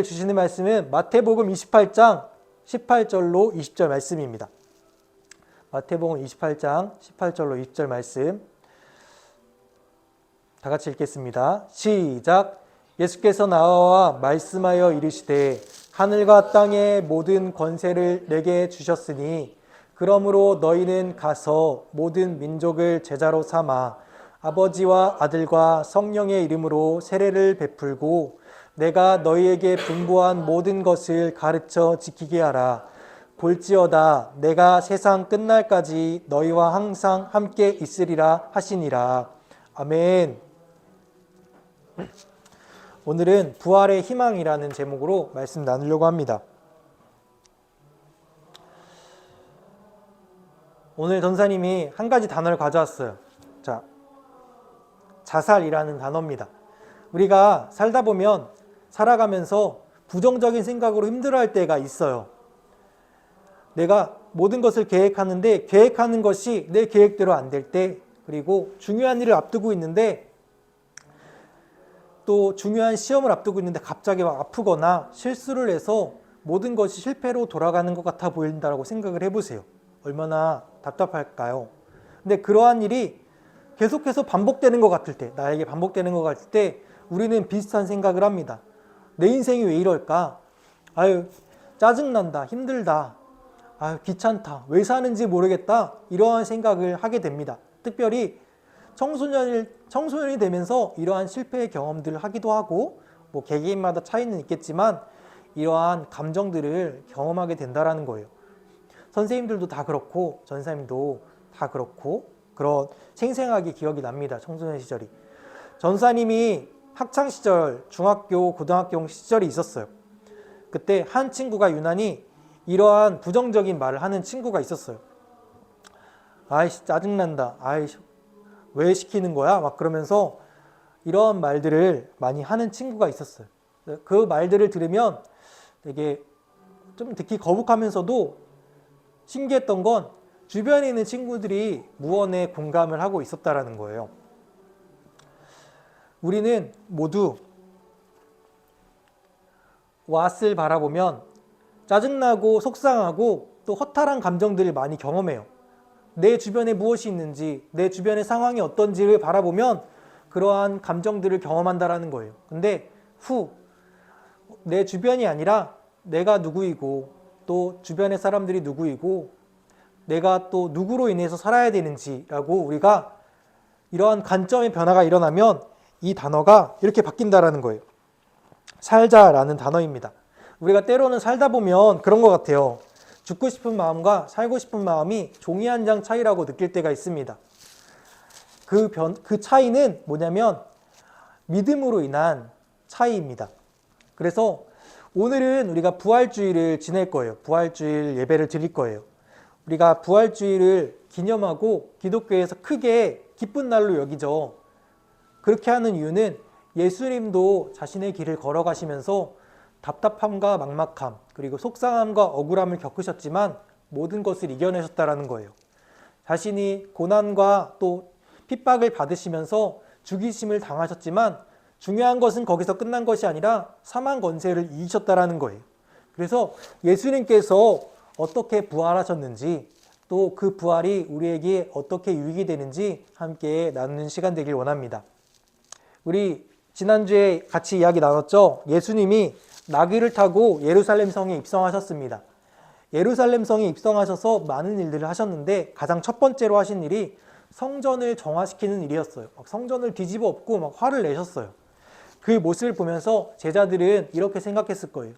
주시는 말씀은 마태복음 28장 18절로 20절 말씀입니다. 마태복음 28장 18절로 20절 말씀 다 같이 읽겠습니다. 시작. 예수께서 나와 말씀하여 이르시되 하늘과 땅의 모든 권세를 내게 주셨으니 그러므로 너희는 가서 모든 민족을 제자로 삼아 아버지와 아들과 성령의 이름으로 세례를 베풀고 내가 너희에게 분부한 모든 것을 가르쳐 지키게 하라. 볼지어다 내가 세상 끝날까지 너희와 항상 함께 있으리라 하시니라. 아멘. 오늘은 부활의 희망이라는 제목으로 말씀 나누려고 합니다. 오늘 전사님이 한 가지 단어를 가져왔어요. 자, 자살이라는 단어입니다. 우리가 살다 보면 살아가면서 부정적인 생각으로 힘들어할 때가 있어요. 내가 모든 것을 계획하는데 계획하는 것이 내 계획대로 안 될 때, 그리고 중요한 일을 앞두고 있는데 또 중요한 시험을 앞두고 있는데 갑자기 막 아프거나 실수를 해서 모든 것이 실패로 돌아가는 것 같아 보인다고 생각을 해보세요. 얼마나 답답할까요? 근데 그러한 일이 계속해서 반복되는 것 같을 때, 나에게 반복되는 것 같을 때 우리는 비슷한 생각을 합니다. 내 인생이 왜 이럴까? 아유, 짜증난다, 힘들다, 아유, 귀찮다, 왜 사는지 모르겠다, 이러한 생각을 하게 됩니다. 특별히 청소년이 되면서 이러한 실패의 경험들을 하기도 하고, 뭐 개개인마다 차이는 있겠지만 이러한 감정들을 경험하게 된다는 거예요. 선생님들도 다 그렇고 전사님도 다 그렇고 그런 생생하게 기억이 납니다. 청소년 시절이. 전사님이 학창시절, 중학교, 고등학교 시절이 있었어요. 그때 한 친구가 유난히 이러한 부정적인 말을 하는 친구가 있었어요. 아이씨, 짜증난다, 아이씨, 왜 시키는 거야? 막 그러면서 이러한 말들을 많이 하는 친구가 있었어요. 그 말들을 들으면 되게 좀 듣기 거북하면서도 신기했던 건 주변에 있는 친구들이 무언에 공감을 하고 있었다라는 거예요. 우리는 모두 왓을 바라보면 짜증나고 속상하고 또 허탈한 감정들을 많이 경험해요. 내 주변에 무엇이 있는지, 내 주변의 상황이 어떤지를 바라보면 그러한 감정들을 경험한다라는 거예요. 근데 내 주변이 아니라 내가 누구이고 또 주변의 사람들이 누구이고 내가 또 누구로 인해서 살아야 되는지라고 우리가 이러한 관점의 변화가 일어나면 이 단어가 이렇게 바뀐다라는 거예요. 살자라는 단어입니다. 우리가 때로는 살다 보면 그런 것 같아요. 죽고 싶은 마음과 살고 싶은 마음이 종이 한 장 차이라고 느낄 때가 있습니다. 그 차이는 뭐냐면 믿음으로 인한 차이입니다. 그래서 오늘은 우리가 부활주일을 지낼 거예요. 부활주일 예배를 드릴 거예요. 우리가 부활주일을 기념하고 기독교에서 크게 기쁜 날로 여기죠. 그렇게 하는 이유는 예수님도 자신의 길을 걸어가시면서 답답함과 막막함, 그리고 속상함과 억울함을 겪으셨지만 모든 것을 이겨내셨다는 거예요. 자신이 고난과 또 핍박을 받으시면서 죽이심을 당하셨지만 중요한 것은 거기서 끝난 것이 아니라 사망 권세를 이기셨다는 거예요. 그래서 예수님께서 어떻게 부활하셨는지, 또 그 부활이 우리에게 어떻게 유익이 되는지 함께 나누는 시간 되길 원합니다. 우리 지난주에 같이 이야기 나눴죠. 예수님이 나귀를 타고 예루살렘 성에 입성하셨습니다. 예루살렘 성에 입성하셔서 많은 일들을 하셨는데 가장 첫 번째로 하신 일이 성전을 정화시키는 일이었어요. 성전을 뒤집어 엎고 막 화를 내셨어요. 그 모습을 보면서 제자들은 이렇게 생각했을 거예요.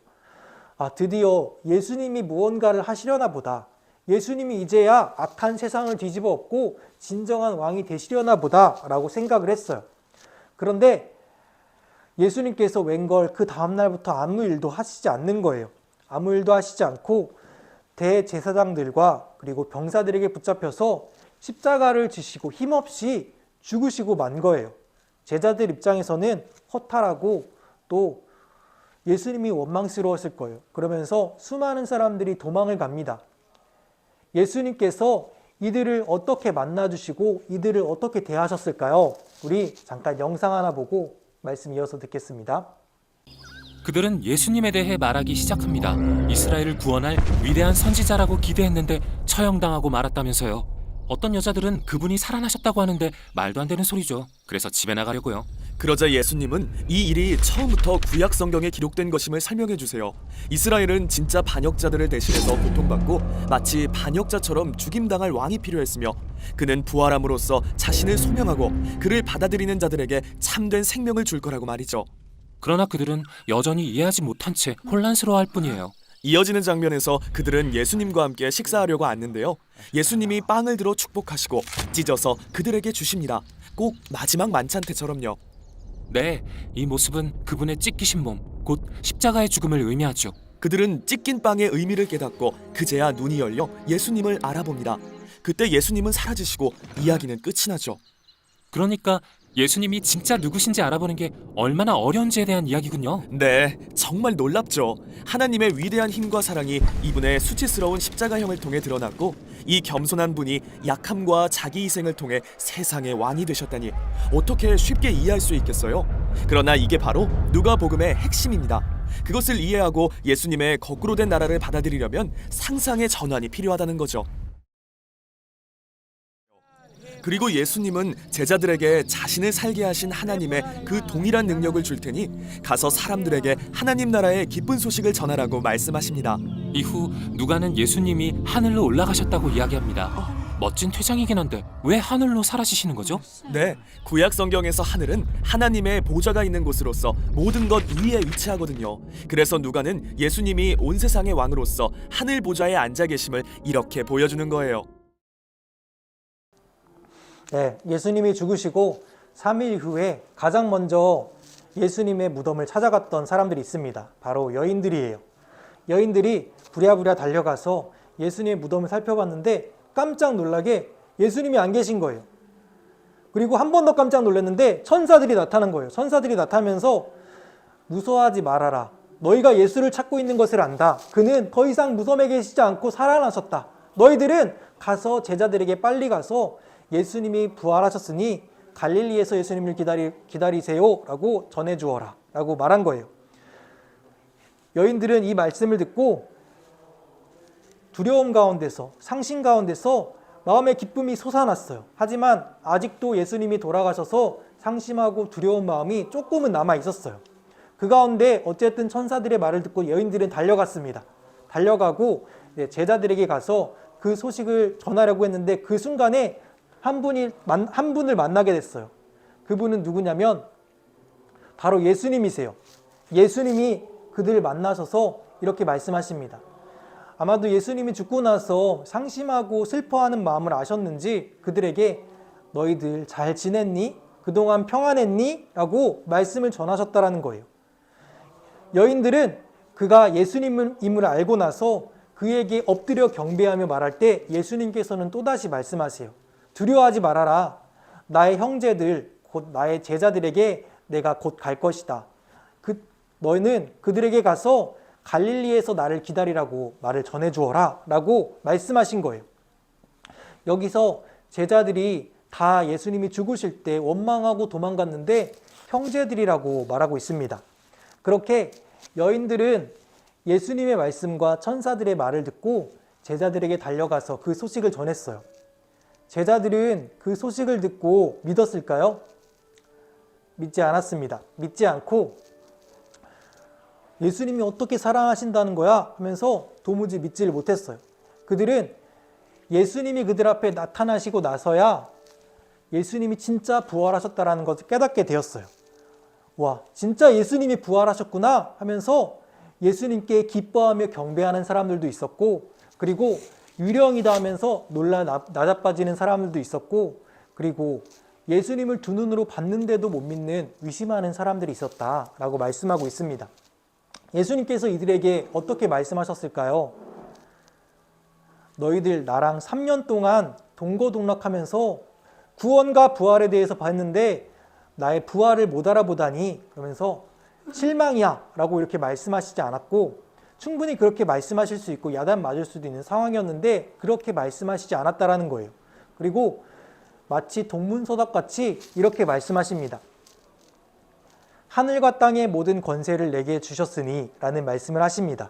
아, 드디어 예수님이 무언가를 하시려나 보다. 예수님이 이제야 악한 세상을 뒤집어 엎고 진정한 왕이 되시려나 보다 라고 생각을 했어요. 그런데 예수님께서 웬걸 그 다음날부터 아무 일도 하시지 않는 거예요. 아무 일도 하시지 않고 대제사장들과 그리고 병사들에게 붙잡혀서 십자가를 지시고 힘없이 죽으시고 만 거예요. 제자들 입장에서는 허탈하고 또 예수님이 원망스러웠을 거예요. 그러면서 수많은 사람들이 도망을 갑니다. 예수님께서 이들을 어떻게 만나주시고 이들을 어떻게 대하셨을까요? 우리 잠깐 영상 하나 보고 말씀 이어서 듣겠습니다. 그들은 예수님에 대해 말하기 시작합니다. 이스라엘을 구원할 위대한 선지자라고 기대했는데 처형당하고 말았다면서요. 어떤 여자들은 그분이 살아나셨다고 하는데 말도 안 되는 소리죠. 그래서 집에 나가려고요. 그러자 예수님은 이 일이 처음부터 구약 성경에 기록된 것임을 설명해 주세요. 이스라엘은 진짜 반역자들을 대신해서 고통받고 마치 반역자처럼 죽임당할 왕이 필요했으며 그는 부활함으로써 자신을 소명하고 그를 받아들이는 자들에게 참된 생명을 줄 거라고 말이죠. 그러나 그들은 여전히 이해하지 못한 채 혼란스러워할 뿐이에요. 이어지는 장면에서 그들은 예수님과 함께 식사하려고 앉는데요. 예수님이 빵을 들어 축복하시고 찢어서 그들에게 주십니다. 꼭 마지막 만찬 때처럼요. 네, 이 모습은 그분의 찢기신 몸, 곧 십자가의 죽음을 의미하죠. 그들은 찢긴 빵의 의미를 깨닫고 그제야 눈이 열려 예수님을 알아봅니다. 그때 예수님은 사라지시고 이야기는 끝이 나죠. 그러니까 예수님이 진짜 누구신지 알아보는 게 얼마나 어려운지에 대한 이야기군요. 네, 정말 놀랍죠. 하나님의 위대한 힘과 사랑이 이분의 수치스러운 십자가형을 통해 드러났고 이 겸손한 분이 약함과 자기 희생을 통해 세상의 왕이 되셨다니 어떻게 쉽게 이해할 수 있겠어요? 그러나 이게 바로 누가복음의 핵심입니다. 그것을 이해하고 예수님의 거꾸로 된 나라를 받아들이려면 상상의 전환이 필요하다는 거죠. 그리고 예수님은 제자들에게 자신을 살게 하신 하나님의 그 동일한 능력을 줄 테니 가서 사람들에게 하나님 나라의 기쁜 소식을 전하라고 말씀하십니다. 이후 누가는 예수님이 하늘로 올라가셨다고 이야기합니다. 멋진 퇴장이긴 한데 왜 하늘로 사라지시는 거죠? 네, 구약 성경에서 하늘은 하나님의 보좌가 있는 곳으로서 모든 것 위에 위치하거든요. 그래서 누가는 예수님이 온 세상의 왕으로서 하늘 보좌에 앉아 계심을 이렇게 보여주는 거예요. 네, 예수님이 죽으시고 3일 후에 가장 먼저 예수님의 무덤을 찾아갔던 사람들이 있습니다. 바로 여인들이에요. 여인들이 부랴부랴 달려가서 예수님의 무덤을 살펴봤는데 깜짝 놀라게 예수님이 안 계신 거예요. 그리고 한 번 더 깜짝 놀랐는데 천사들이 나타난 거예요. 천사들이 나타나면서 무서워하지 말아라. 너희가 예수를 찾고 있는 것을 안다. 그는 더 이상 무덤에 계시지 않고 살아나셨다. 너희들은 가서 제자들에게 빨리 가서 예수님이 부활하셨으니 갈릴리에서 예수님을 기다리세요 라고 전해주어라 라고 말한 거예요. 여인들은 이 말씀을 듣고 두려움 가운데서 상심 가운데서 마음의 기쁨이 솟아났어요. 하지만 아직도 예수님이 돌아가셔서 상심하고 두려운 마음이 조금은 남아 있었어요. 그 가운데 어쨌든 천사들의 말을 듣고 여인들은 달려갔습니다. 달려가고 제자들에게 가서 그 소식을 전하려고 했는데 그 순간에 한 분을 만나게 됐어요. 그분은 누구냐면 바로 예수님이세요. 예수님이 그들을 만나셔서 이렇게 말씀하십니다. 아마도 예수님이 죽고 나서 상심하고 슬퍼하는 마음을 아셨는지 그들에게 너희들 잘 지냈니? 그동안 평안했니? 라고 말씀을 전하셨다라는 거예요. 여인들은 그가 예수님임을 알고 나서 그에게 엎드려 경배하며 말할 때 예수님께서는 또다시 말씀하세요. 두려워하지 말아라. 나의 형제들, 곧 나의 제자들에게 내가 곧 갈 것이다. 너희는 그들에게 가서 갈릴리에서 나를 기다리라고 말을 전해주어라 라고 말씀하신 거예요. 여기서 제자들이 다 예수님이 죽으실 때 원망하고 도망갔는데 형제들이라고 말하고 있습니다. 그렇게 여인들은 예수님의 말씀과 천사들의 말을 듣고 제자들에게 달려가서 그 소식을 전했어요. 제자들은 그 소식을 듣고 믿었을까요? 믿지 않았습니다. 믿지 않고 예수님이 어떻게 사랑하신다는 거야? 하면서 도무지 믿지를 못했어요. 그들은 예수님이 그들 앞에 나타나시고 나서야 예수님이 진짜 부활하셨다는 것을 깨닫게 되었어요. 와, 진짜 예수님이 부활하셨구나 하면서 예수님께 기뻐하며 경배하는 사람들도 있었고, 그리고 유령이다 하면서 놀라 나자빠지는 사람들도 있었고, 그리고 예수님을 두 눈으로 봤는데도 못 믿는 의심하는 사람들이 있었다라고 말씀하고 있습니다. 예수님께서 이들에게 어떻게 말씀하셨을까요? 너희들 나랑 3년 동안 동거동락하면서 구원과 부활에 대해서 봤는데 나의 부활을 못 알아보다니, 그러면서 실망이야 라고 이렇게 말씀하시지 않았고, 충분히 그렇게 말씀하실 수 있고 야단 맞을 수도 있는 상황이었는데 그렇게 말씀하시지 않았다라는 거예요. 그리고 마치 동문서답같이 이렇게 말씀하십니다. 하늘과 땅의 모든 권세를 내게 주셨으니 라는 말씀을 하십니다.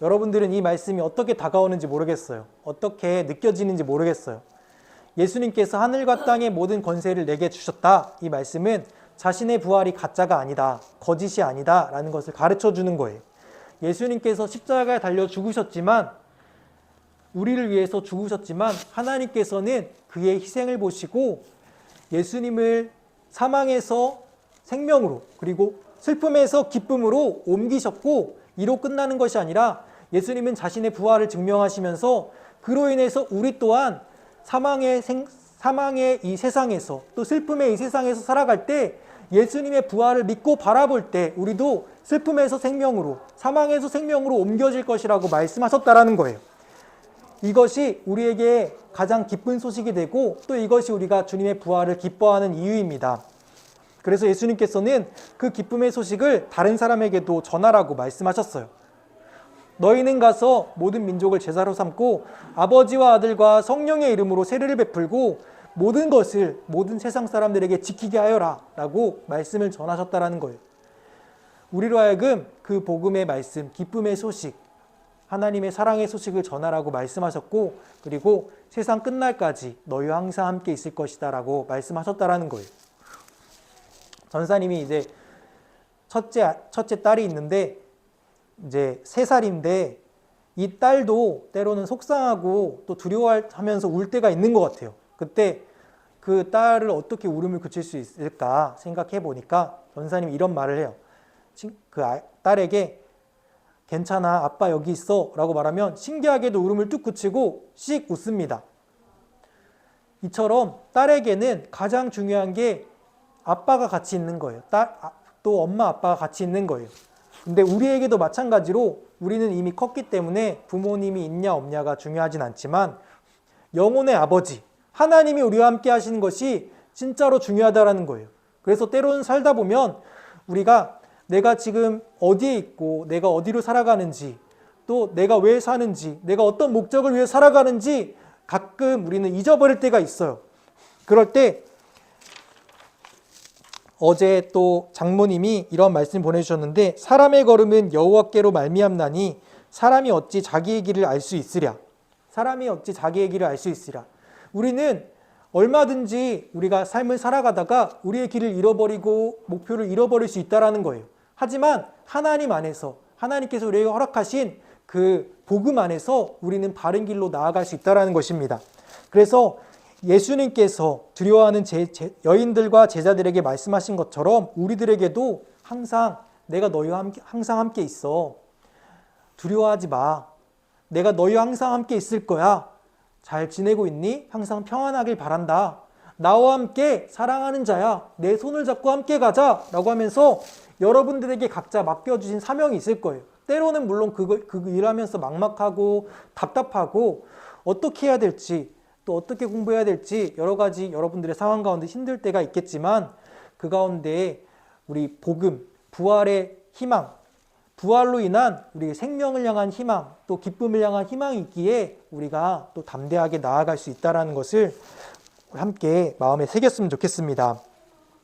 여러분들은 이 말씀이 어떻게 다가오는지 모르겠어요. 어떻게 느껴지는지 모르겠어요. 예수님께서 하늘과 땅의 모든 권세를 내게 주셨다. 이 말씀은 자신의 부활이 가짜가 아니다, 거짓이 아니다 라는 것을 가르쳐 주는 거예요. 예수님께서 십자가에 달려 죽으셨지만, 우리를 위해서 죽으셨지만 하나님께서는 그의 희생을 보시고 예수님을 사망에서 생명으로, 그리고 슬픔에서 기쁨으로 옮기셨고, 이로 끝나는 것이 아니라 예수님은 자신의 부활을 증명하시면서 그로 인해서 우리 또한 사망의 이 세상에서, 또 슬픔의 이 세상에서 살아갈 때 예수님의 부활을 믿고 바라볼 때 우리도 슬픔에서 생명으로, 사망에서 생명으로 옮겨질 것이라고 말씀하셨다라는 거예요. 이것이 우리에게 가장 기쁜 소식이 되고, 또 이것이 우리가 주님의 부활을 기뻐하는 이유입니다. 그래서 예수님께서는 그 기쁨의 소식을 다른 사람에게도 전하라고 말씀하셨어요. 너희는 가서 모든 민족을 제자로 삼고 아버지와 아들과 성령의 이름으로 세례를 베풀고 모든 것을 모든 세상 사람들에게 지키게 하여라 라고 말씀을 전하셨다라는 거예요. 우리로 하여금 그 복음의 말씀, 기쁨의 소식, 하나님의 사랑의 소식을 전하라고 말씀하셨고, 그리고 세상 끝날까지 너희와 항상 함께 있을 것이다 라고 말씀하셨다라는 거예요. 전사님이 이제 첫째 딸이 있는데 이제 3살인데, 이 딸도 때로는 속상하고 또 두려워하면서 울 때가 있는 것 같아요. 그때 그 딸을 어떻게 울음을 그칠 수 있을까 생각해 보니까 전사님이 이런 말을 해요. 그 딸에게 괜찮아, 아빠 여기 있어 라고 말하면 신기하게도 울음을 뚝 그치고 씩 웃습니다. 이처럼 딸에게는 가장 중요한 게 아빠가 같이 있는 거예요. 또 엄마 아빠가 같이 있는 거예요. 근데 우리에게도 마찬가지로 우리는 이미 컸기 때문에 부모님이 있냐 없냐가 중요하진 않지만 영혼의 아버지 하나님이 우리와 함께 하시는 것이 진짜로 중요하다라는 거예요. 그래서 때로는 살다 보면 우리가 내가 지금 어디에 있고 내가 어디로 살아가는지, 또 내가 왜 사는지, 내가 어떤 목적을 위해 살아가는지 가끔 우리는 잊어버릴 때가 있어요. 그럴 때 어제 또 장모님이 이런 말씀 보내주셨는데, 사람의 걸음은 여호와께로 말미암나니 사람이 어찌 자기의 길을 알 수 있으랴. 사람이 어찌 자기의 길을 알 수 있으랴. 우리는 얼마든지 우리가 삶을 살아가다가 우리의 길을 잃어버리고 목표를 잃어버릴 수 있다는 거예요. 하지만 하나님 안에서, 하나님께서 우리에게 허락하신 그 복음 안에서 우리는 바른 길로 나아갈 수 있다는 것입니다. 그래서 예수님께서 두려워하는 여인들과 제자들에게 말씀하신 것처럼 우리들에게도 항상 내가 너희와 항상 함께 있어. 두려워하지 마. 내가 너희와 항상 함께 있을 거야. 잘 지내고 있니? 항상 평안하길 바란다. 나와 함께 사랑하는 자야. 내 손을 잡고 함께 가자 라고 하면서 여러분들에게 각자 맡겨주신 사명이 있을 거예요. 때로는 물론 그 일하면서 막막하고 답답하고 어떻게 해야 될지, 또 어떻게 공부해야 될지 여러 가지 여러분들의 상황 가운데 힘들 때가 있겠지만, 그 가운데 우리 복음, 부활의 희망, 부활로 인한 우리 생명을 향한 희망, 또 기쁨을 향한 희망이 있기에 우리가 또 담대하게 나아갈 수 있다는 것을 함께 마음에 새겼으면 좋겠습니다.